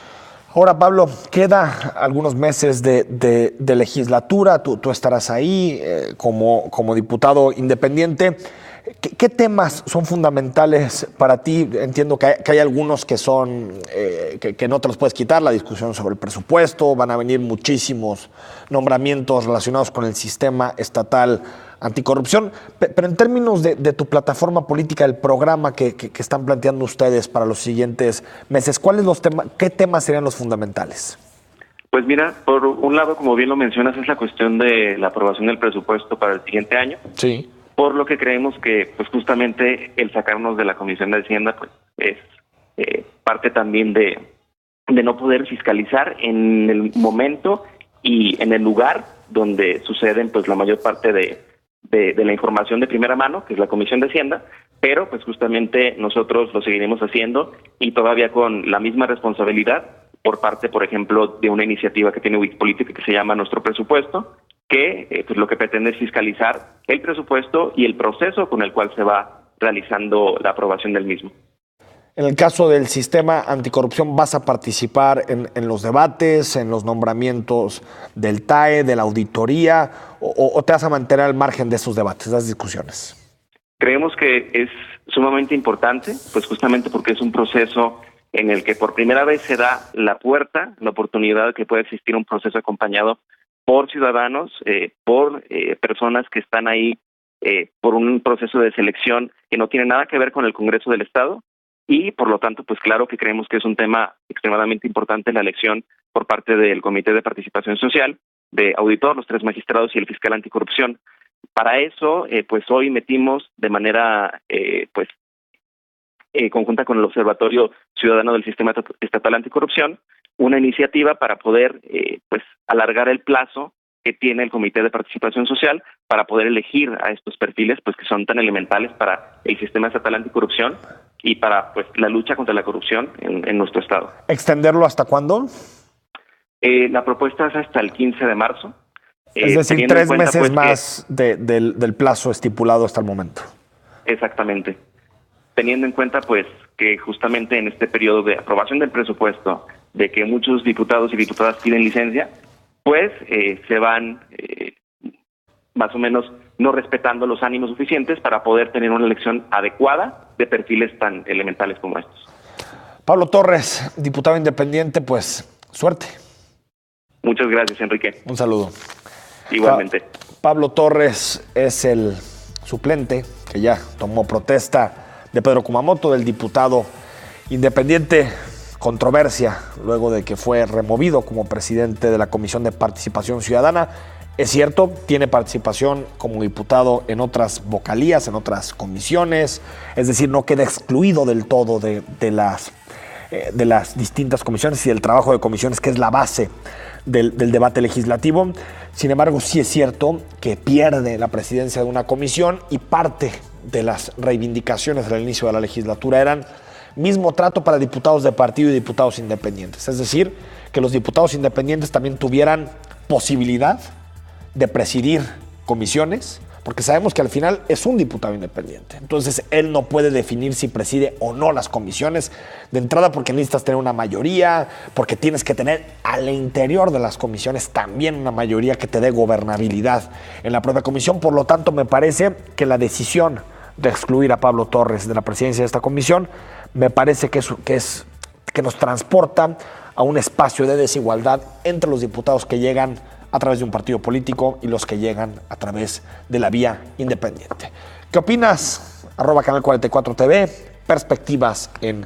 Ahora, Pablo, queda algunos meses de legislatura, tú estarás ahí como diputado independiente. ¿Qué temas son fundamentales para ti? Entiendo que hay algunos que son que no te los puedes quitar, la discusión sobre el presupuesto, van a venir muchísimos nombramientos relacionados con el sistema estatal anticorrupción, pero en términos de tu plataforma política, el programa que están planteando ustedes para los siguientes meses, ¿qué temas serían los fundamentales? Pues mira, por un lado, como bien lo mencionas, es la cuestión de la aprobación del presupuesto para el siguiente año. Sí. Por lo que creemos que pues justamente el sacarnos de la Comisión de Hacienda pues es parte también de no poder fiscalizar en el momento y en el lugar donde suceden pues la mayor parte de la información de primera mano, que es la Comisión de Hacienda, pero pues justamente nosotros lo seguiremos haciendo y todavía con la misma responsabilidad por parte, por ejemplo, de una iniciativa que tiene Wix Política que se llama Nuestro Presupuesto, que pues lo que pretende es fiscalizar el presupuesto y el proceso con el cual se va realizando la aprobación del mismo. En el caso del sistema anticorrupción, ¿vas a participar en los debates, en los nombramientos del TAE, de la auditoría, o te vas a mantener al margen de esos debates, de esas discusiones? Creemos que es sumamente importante, pues justamente porque es un proceso en el que por primera vez se da la oportunidad de que pueda existir un proceso acompañado por ciudadanos, por personas que están ahí por un proceso de selección que no tiene nada que ver con el Congreso del Estado, y por lo tanto, pues claro que creemos que es un tema extremadamente importante la elección por parte del Comité de Participación Social, de auditor, los 3 magistrados y el fiscal anticorrupción. Para eso, pues hoy metimos de manera conjunta con el Observatorio Ciudadano del Sistema Estatal Anticorrupción una iniciativa para poder pues alargar el plazo que tiene el Comité de Participación Social para poder elegir a estos perfiles pues que son tan elementales para el sistema estatal anticorrupción y para pues la lucha contra la corrupción en nuestro estado. ¿Extenderlo hasta cuándo? La propuesta es hasta el 15 de marzo. Es decir, 3 meses pues, más del plazo estipulado hasta el momento. Exactamente. Teniendo en cuenta pues que justamente en este periodo de aprobación del presupuesto, de que muchos diputados y diputadas piden licencia, pues se van más o menos no respetando los ánimos suficientes para poder tener una elección adecuada de perfiles tan elementales como estos. Pablo Torres, diputado independiente, pues suerte. Muchas gracias, Enrique. Un saludo. Igualmente. Pablo Torres es el suplente que ya tomó protesta de Pedro Kumamoto, del diputado independiente. Controversia luego de que fue removido como presidente de la Comisión de Participación Ciudadana. Es cierto, tiene participación como diputado en otras vocalías, en otras comisiones, es decir, no queda excluido del todo de las distintas comisiones y del trabajo de comisiones, que es la base del debate legislativo. Sin embargo, sí es cierto que pierde la presidencia de una comisión y parte de las reivindicaciones al inicio de la legislatura eran mismo trato para diputados de partido y diputados independientes. Es decir, que los diputados independientes también tuvieran posibilidad de presidir comisiones, porque sabemos que al final es un diputado independiente. Entonces, él no puede definir si preside o no las comisiones de entrada, porque necesitas tener una mayoría, porque tienes que tener al interior de las comisiones también una mayoría que te dé gobernabilidad en la propia comisión. Por lo tanto, me parece que la decisión de excluir a Pablo Torres de la presidencia de esta comisión me parece que nos transporta a un espacio de desigualdad entre los diputados que llegan a través de un partido político y los que llegan a través de la vía independiente. ¿Qué opinas? @Canal 44 TV, Perspectivas en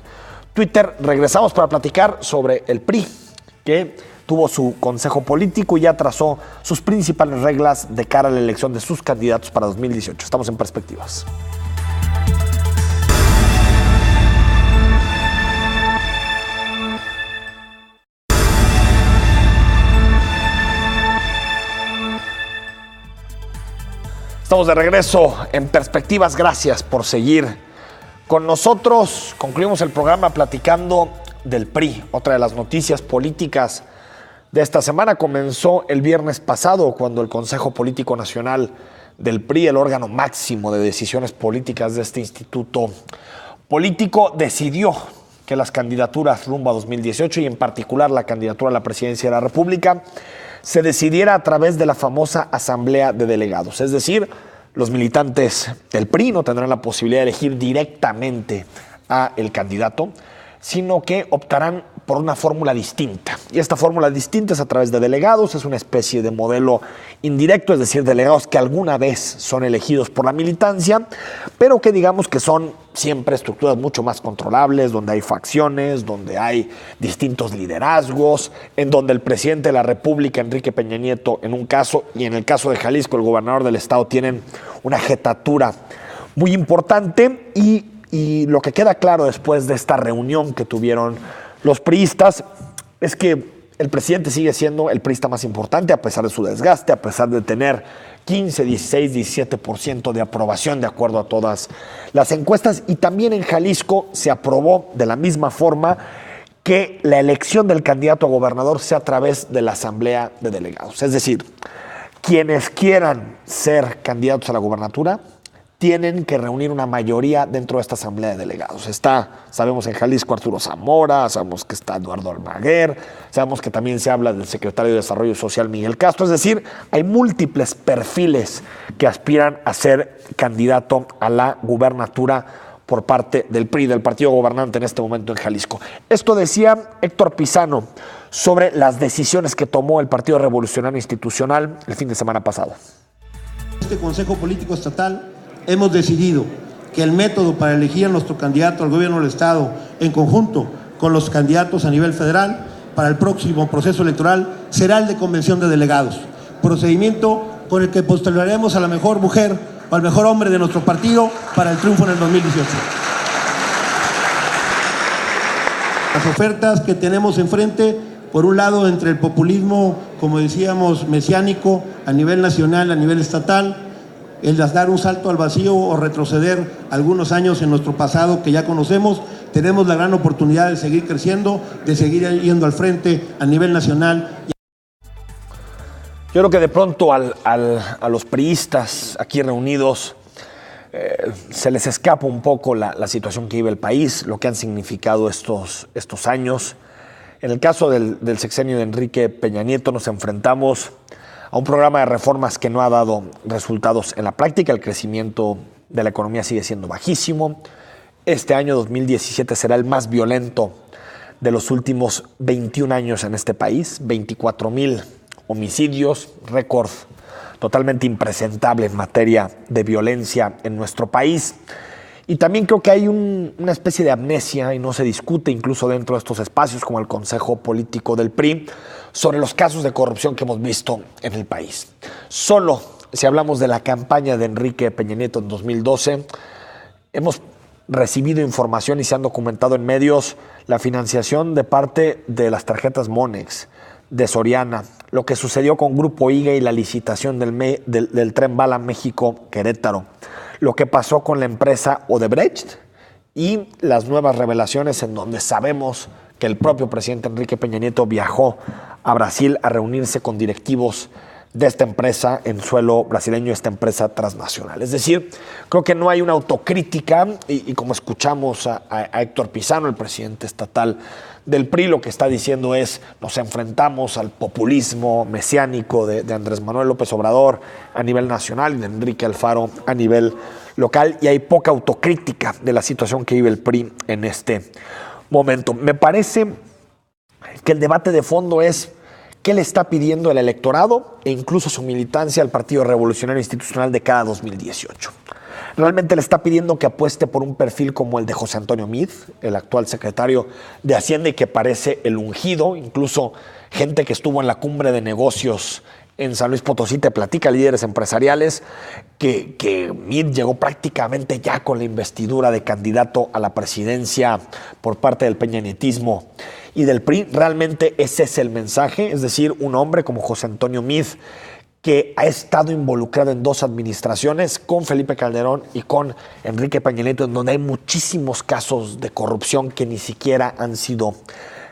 Twitter. Regresamos para platicar sobre el PRI, que tuvo su consejo político y ya trazó sus principales reglas de cara a la elección de sus candidatos para 2018. Estamos en Perspectivas. Estamos de regreso en Perspectivas. Gracias por seguir con nosotros. Concluimos el programa platicando del PRI. Otra de las noticias políticas de esta semana comenzó el viernes pasado, cuando el Consejo Político Nacional del PRI, el órgano máximo de decisiones políticas de este instituto político, decidió que las candidaturas rumbo a 2018 y en particular la candidatura a la presidencia de la República se decidiera a través de la famosa Asamblea de Delegados. Es decir, los militantes del PRI no tendrán la posibilidad de elegir directamente a el candidato, sino que optarán por una fórmula distinta. Y esta fórmula distinta es a través de delegados, es una especie de modelo indirecto, es decir, delegados que alguna vez son elegidos por la militancia, pero que digamos que son siempre estructuras mucho más controlables, donde hay facciones, donde hay distintos liderazgos, en donde el presidente de la República, Enrique Peña Nieto, en un caso, y en el caso de Jalisco, el gobernador del estado, tienen una jetatura muy importante. Y lo que queda claro después de esta reunión que tuvieron los priistas es que el presidente sigue siendo el priista más importante a pesar de su desgaste, a pesar de tener 15, 16, 17% de aprobación de acuerdo a todas las encuestas. Y también en Jalisco se aprobó de la misma forma que la elección del candidato a gobernador sea a través de la Asamblea de Delegados. Es decir, quienes quieran ser candidatos a la gubernatura tienen que reunir una mayoría dentro de esta Asamblea de Delegados. Sabemos en Jalisco Arturo Zamora, sabemos que está Eduardo Almaguer, sabemos que también se habla del secretario de Desarrollo Social Miguel Castro. Es decir, hay múltiples perfiles que aspiran a ser candidato a la gubernatura por parte del PRI, del partido gobernante en este momento en Jalisco. Esto decía Héctor Pizano sobre las decisiones que tomó el Partido Revolucionario Institucional el fin de semana pasado. Este Consejo Político Estatal hemos decidido que el método para elegir a nuestro candidato al gobierno del Estado, en conjunto con los candidatos a nivel federal, para el próximo proceso electoral, será el de convención de delegados. Procedimiento con el que postularemos a la mejor mujer o al mejor hombre de nuestro partido para el triunfo en el 2018. Las ofertas que tenemos enfrente, por un lado, entre el populismo, como decíamos, mesiánico, a nivel nacional, a nivel estatal, el dar un salto al vacío o retroceder algunos años en nuestro pasado que ya conocemos. Tenemos la gran oportunidad de seguir creciendo, de seguir yendo al frente a nivel nacional. Yo creo que de pronto a los priistas aquí reunidos se les escapa un poco la situación que vive el país, lo que han significado estos años. En el caso del sexenio de Enrique Peña Nieto nos enfrentamos a un programa de reformas que no ha dado resultados en la práctica. El crecimiento de la economía sigue siendo bajísimo. Este año 2017 será el más violento de los últimos 21 años en este país. 24,000 homicidios, récord totalmente impresentable en materia de violencia en nuestro país. Y también creo que hay una especie de amnesia, y no se discute incluso dentro de estos espacios como el Consejo Político del PRI, sobre los casos de corrupción que hemos visto en el país. Solo si hablamos de la campaña de Enrique Peña Nieto en 2012, hemos recibido información y se han documentado en medios la financiación de parte de las tarjetas Monex, de Soriana, lo que sucedió con Grupo IGA y la licitación del Tren Bala México-Querétaro, lo que pasó con la empresa Odebrecht y las nuevas revelaciones en donde sabemos que el propio presidente Enrique Peña Nieto viajó a Brasil a reunirse con directivos de esta empresa en suelo brasileño, esta empresa transnacional. Es decir, creo que no hay una autocrítica y como escuchamos a Héctor Pizano, el presidente estatal del PRI, lo que está diciendo es: nos enfrentamos al populismo mesiánico de Andrés Manuel López Obrador a nivel nacional y de Enrique Alfaro a nivel local, y hay poca autocrítica de la situación que vive el PRI en este momento. Me parece que el debate de fondo es qué le está pidiendo el electorado e incluso su militancia al Partido Revolucionario Institucional de cara a 2018. Realmente le está pidiendo que apueste por un perfil como el de José Antonio Meade, el actual secretario de Hacienda y que parece el ungido. Incluso gente que estuvo en la cumbre de negocios en San Luis Potosí te platica, líderes empresariales, que Meade llegó prácticamente ya con la investidura de candidato a la presidencia por parte del peñanietismo y del PRI. Realmente ese es el mensaje, es decir, un hombre como José Antonio Meade, que ha estado involucrado en 2 administraciones, con Felipe Calderón y con Enrique Peña Nieto, en donde hay muchísimos casos de corrupción que ni siquiera han sido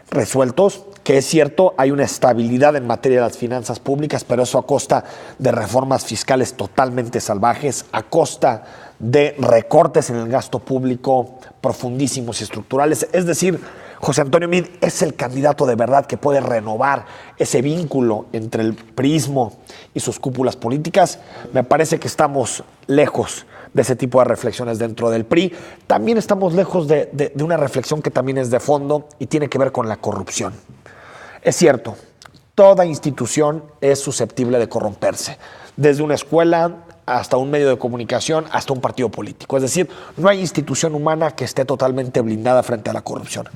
resueltos, que es cierto, hay una estabilidad en materia de las finanzas públicas, pero eso a costa de reformas fiscales totalmente salvajes, a costa de recortes en el gasto público profundísimos y estructurales. Es decir, José Antonio Meade es el candidato de verdad que puede renovar ese vínculo entre el priismo y sus cúpulas políticas. Me parece que estamos lejos de ese tipo de reflexiones dentro del PRI. También estamos lejos de una reflexión que también es de fondo y tiene que ver con la corrupción. Es cierto, toda institución es susceptible de corromperse, desde una escuela hasta un medio de comunicación, hasta un partido político. Es decir, no hay institución humana que esté totalmente blindada frente a la corrupción.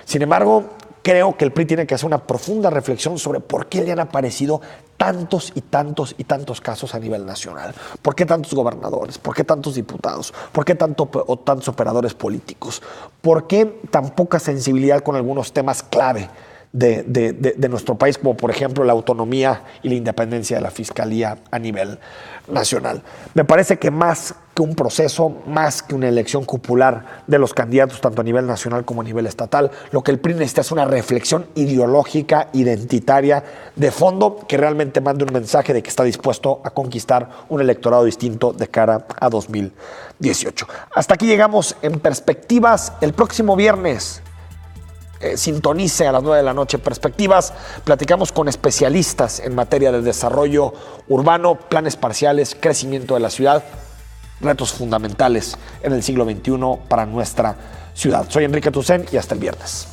Sin embargo, creo que el PRI tiene que hacer una profunda reflexión sobre por qué le han aparecido tantos y tantos y tantos casos a nivel nacional. ¿Por qué tantos gobernadores? ¿Por qué tantos diputados? ¿Por qué tantos operadores políticos? ¿Por qué tan poca sensibilidad con algunos temas clave de nuestro país, como por ejemplo la autonomía y la independencia de la Fiscalía a nivel nacional? Me parece que más que un proceso, más que una elección cupular de los candidatos, tanto a nivel nacional como a nivel estatal, lo que el PRI necesita es una reflexión ideológica, identitaria, de fondo, que realmente mande un mensaje de que está dispuesto a conquistar un electorado distinto de cara a 2018. Hasta aquí llegamos en Perspectivas. El próximo viernes sintonice a las 9 de la noche Perspectivas. Platicamos con especialistas en materia de desarrollo urbano, planes parciales, crecimiento de la ciudad, retos fundamentales en el siglo XXI para nuestra ciudad. Soy Enrique Tucen y hasta el viernes.